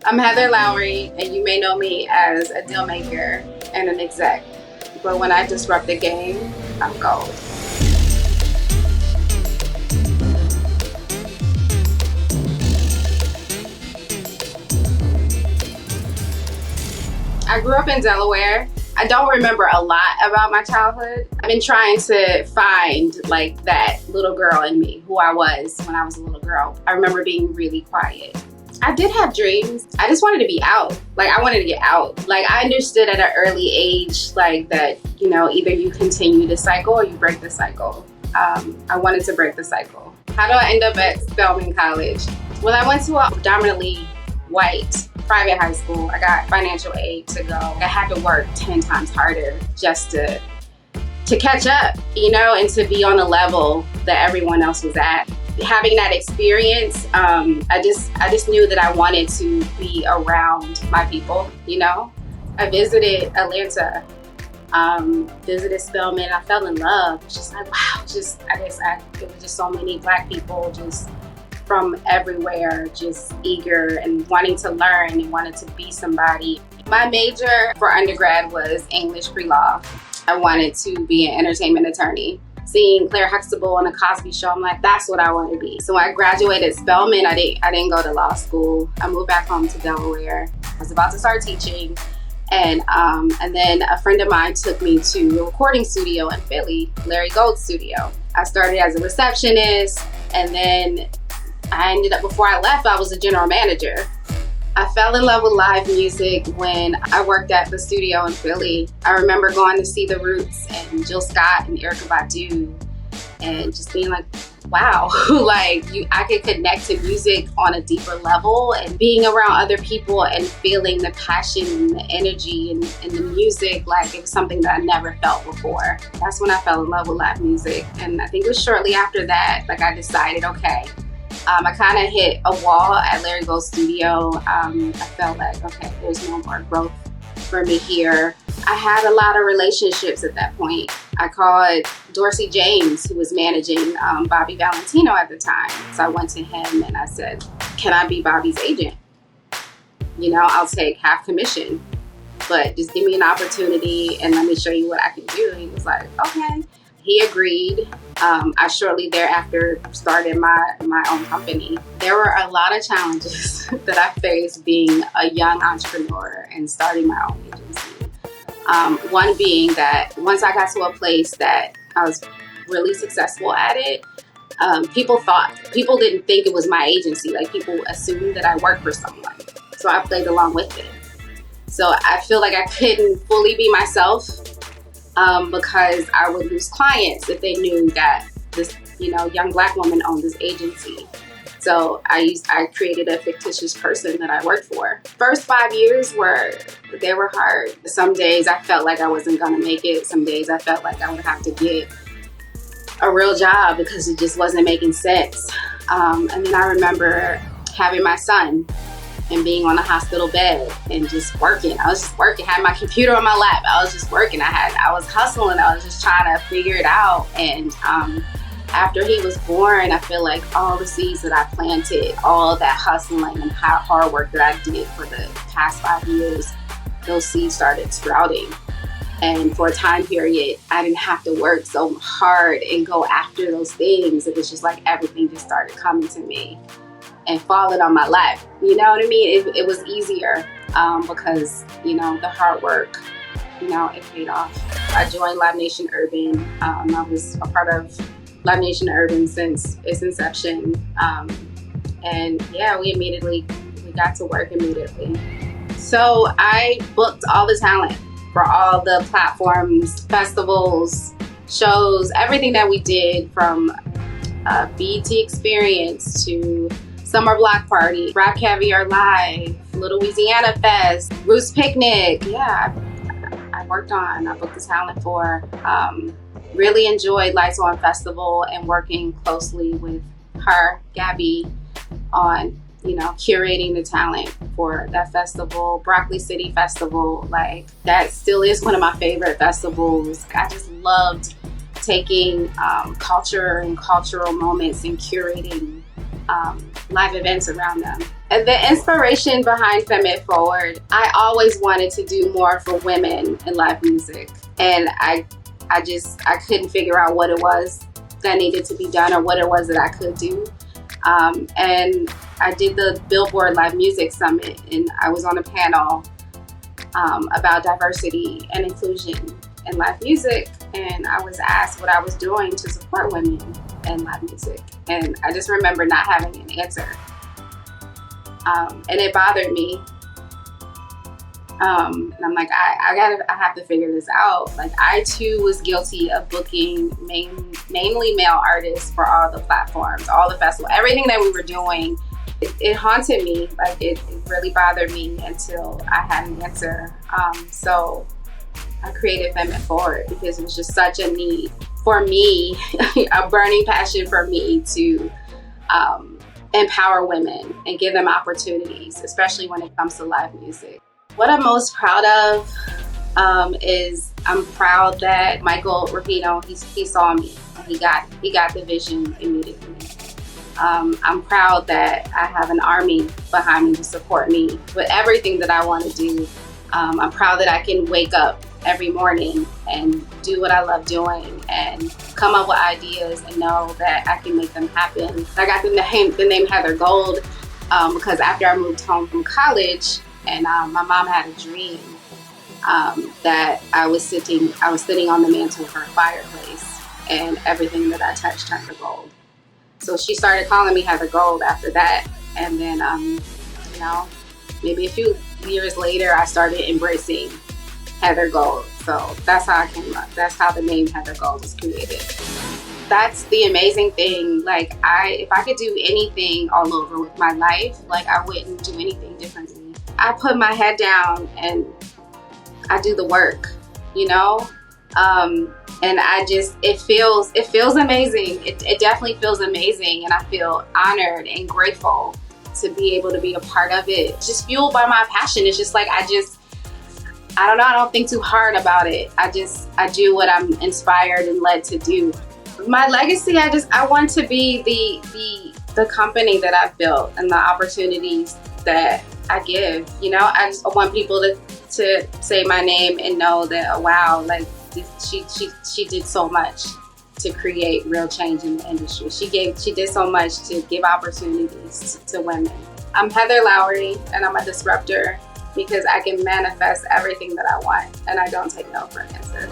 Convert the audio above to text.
I'm Heather Lowery, and you may know me as a deal maker and an exec. But when I disrupt the game, I'm gold. I grew up in Delaware. I don't remember a lot about my childhood. I've been trying to find like that little girl in me, who I was when I was a little girl. I remember being really quiet. I did have dreams. I just wanted to be out. Like, I wanted to get out. Like, I understood at an early age, like, that, you know, either you continue the cycle or you break the cycle. I wanted to break the cycle. How do I end up at Femme College? Well, I went to a predominantly white private high school. I got financial aid to go. I had to work 10 times harder just to catch up, you know, and to be on the level that everyone else was at. Having that experience, I just knew that I wanted to be around my people, you know. I visited Atlanta, visited Spelman, and I fell in love. Just like, wow, it was just so many Black people just from everywhere, just eager and wanting to learn and wanted to be somebody. My major for undergrad was English pre-law. I wanted to be an entertainment attorney. Seeing Claire Huxtable on the Cosby Show, I'm like, that's what I want to be. So when I graduated Spelman, I didn't go to law school. I moved back home to Delaware. I was about to start teaching, and then a friend of mine took me to a recording studio in Philly, Larry Gold's studio. I started as a receptionist, and then I ended up, before I left, I was a general manager. I fell in love with live music when I worked at the studio in Philly. I remember going to see The Roots and Jill Scott and Erykah Badu and just being like, wow, I could connect to music on a deeper level, and being around other people and feeling the passion and the energy and the music, like it was something that I never felt before. That's when I fell in love with live music. And I think it was shortly after that, like I decided, okay, I kind of hit a wall at Larry Gold's studio. I felt like, okay, there's no more growth for me here. I had a lot of relationships at that point. I called Dorsey James, who was managing Bobby Valentino at the time. So I went to him and I said, can I be Bobby's agent? You know, I'll take half commission, but just give me an opportunity and let me show you what I can do. And he was like, okay. He agreed. I shortly thereafter started my own company. There were a lot of challenges that I faced being a young entrepreneur and starting my own agency. One being that once I got to a place that I was really successful at it, people didn't think it was my agency. Like, people assumed that I worked for someone. So I played along with it. So I feel like I couldn't fully be myself. Because I would lose clients if they knew that this, you know, young Black woman owned this agency. So I created a fictitious person that I worked for. First 5 years were hard. Some days I felt like I wasn't gonna make it. Some days I felt like I would have to get a real job because it just wasn't making sense. And then I remember having my son and being on a hospital bed and just working. I was just working, had my computer on my lap. I was just working. I was hustling. I was just trying to figure it out. And after he was born, I feel like all the seeds that I planted, all that hustling and hard work that I did for the past 5 years, those seeds started sprouting. And for a time period, I didn't have to work so hard and go after those things. It was just like everything just started coming to me and falling on my lap. You know what I mean? It was easier because, you know, the hard work, you know, it paid off. I joined Live Nation Urban. I was a part of Live Nation Urban since its inception. And yeah, we got to work immediately. So I booked all the talent for all the platforms, festivals, shows, everything that we did, from BET Experience to Summer Block Party, Rap Caviar Live, Little Louisiana Fest, Roots Picnic. Yeah, I booked the talent for. Really enjoyed Lights On Festival and working closely with her, Gabby, on, you know, curating the talent for that festival. Broccoli City Festival, like, that still is one of my favorite festivals. I just loved taking culture and cultural moments and curating live events around them. And the inspiration behind Femme Forward, I always wanted to do more for women in live music. And I couldn't figure out what it was that needed to be done or what it was that I could do. And I did the Billboard Live Music Summit, and I was on a panel about diversity and inclusion in live music. And I was asked what I was doing to support women in live music. And I just remember not having an answer. And it bothered me. And I'm like, I have to figure this out. Like, I too was guilty of booking mainly male artists for all the platforms, all the festivals, everything that we were doing. It haunted me. Like, it really bothered me until I had an answer. So I created Femme Forward because it was just such a need for me, a burning passion for me to empower women and give them opportunities, especially when it comes to live music. What I'm most proud of is I'm proud that Michael Rapino, he saw me and he got the vision immediately. I'm proud that I have an army behind me to support me with everything that I want to do. I'm proud that I can wake up every morning and do what I love doing and come up with ideas and know that I can make them happen. I got the name Heather Gold because after I moved home from college, and my mom had a dream that I was sitting on the mantle of her fireplace, and everything that I touched turned to gold. So she started calling me Heather Gold after that, and then maybe a few years later, I started embracing Heather Gold. So that's how I came up. That's how the name Heather Gold was created. That's the amazing thing. Like, if I could do anything all over with my life, like, I wouldn't do anything differently. I put my head down and I do the work, and it feels amazing. It definitely feels amazing, and I feel honored and grateful to be able to be a part of it. Just fueled by my passion. It's just like, I don't know, I don't think too hard about it. I do what I'm inspired and led to do. My legacy, I want to be the company that I've built and the opportunities that I give. I just want people to say my name and know that, oh, wow, like, she did so much to create real change in the industry. She did so much to give opportunities to women. I'm Heather Lowery, and I'm a disruptor because I can manifest everything that I want, and I don't take no for an answer.